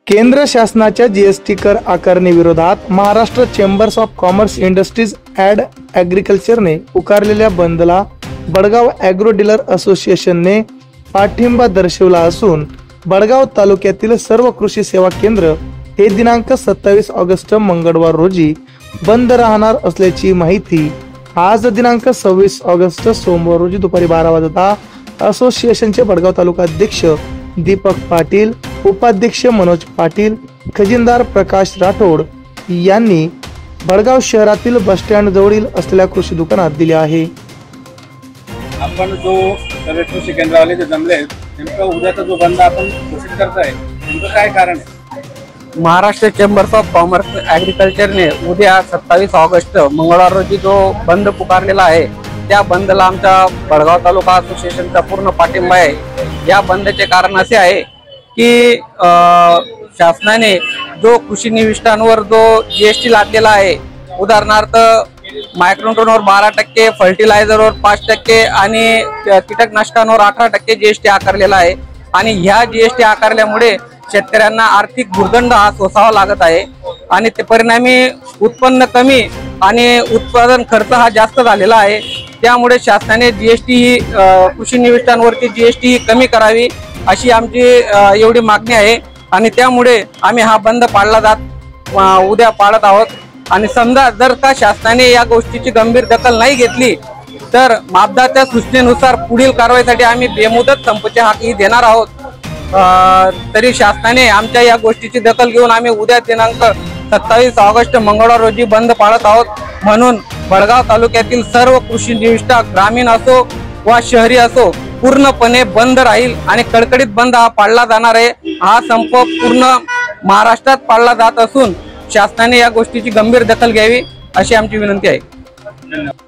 केंद्र शासनाच्या जीएसटी कर आकारणी विरोधात Maharashtra chambers of commerce industries and ॲग्रिकल्चरने पुकारलेल्या बंदला बडगाव ॲग्रो डीलर असोसिएशनने पाठिंबा दर्शवला असून बडगाव तालुक्यातील सर्व कृषी सेवा केंद्र हे दिनांक 27 ऑगस्ट मंगळवार रोजी बंद राहणार असल्याची माहिती आज दिनांक 26 ऑगस्ट सोमवार रोजी दुपारी 12 वाजता असोसिएशनचे बडगाव तालुका अध्यक्ष दीपक पाटील, उपाध्यक्ष मनोज पाटील, खजिनदार प्रकाश राठोड यांनी बडगाव शहरातील बस स्टँड जवळील असलेल्या कृषी दुकानात दिले आहे। आपण जो सर्व कृषी केंद्रवाले जे जमले आहेत नेमका उद्याचा जो बंद आपण घोषित करताय नेमकं काय कारण आहे? महाराष्ट्र चेंबर्स ऑफ कॉमर्स ॲग्रिकल्चरने उद्या 27 ऑगस्ट मंगळवार रोजी जो बंद पुकारलेला आहे त्या बंदला आमच्या बडगाव तालुका असोसिएशनचा पूर्ण पाठिंबा आहे। या बंदचे कारण असे आहे की शासनाने जो कृषी निविष्ठांवर जो जीएसटी लादलेला आहे, उदाहरणार्थ मायक्रोन्यूट्रनवर 12%, फर्टिलायझरवर 5% आणि कीटकनाशकांवर 18% जीएसटी आकारलेला आहे आणि ह्या जीएसटी आकारल्यामुळे शेतकऱ्यांना आर्थिक भुर्दंड हा सोसावा लागत आहे आणि ते परिणामी उत्पन्न कमी आणि उत्पादन खर्च हा जास्त झालेला आहे। त्यामुळे शासनाने जीएसटी ही कृषी निविष्ठांवरती जीएसटी ही कमी करावी अशी आमची एवढी मागणी आहे आणि त्यामुळे आम्ही हा बंद उद्या पाळत आहोत। आणि समजा जर का शासनाने या गोष्टीची गंभीर दखल नाही घेतली तर मापदंडाच्या सूचनेनुसार पुढील कारवाईसाठी आम्ही बेमुदत संपचे हाकही देणार आहोत। तरी शासनाने आमच्या या गोष्टीची दखल घेऊन आम्ही उद्या दिनांक 27 ऑगस्ट मंगळवार रोजी बंद पाळत आहोत। म्हणून बडगाव तालुक्यातील सर्व कृषी निविष्ठा ग्रामीण असो वा शहरी असो पूर्णपणे बंद राहील आणि कडकडीत बंद हा पाळला जाणार आहे। हा संप पूर्ण महाराष्ट्रात पाळला जात असून शासनाने या गोष्टीची गंभीर दखल घ्यावी अशी आमची विनंती आहे। धन्यवाद।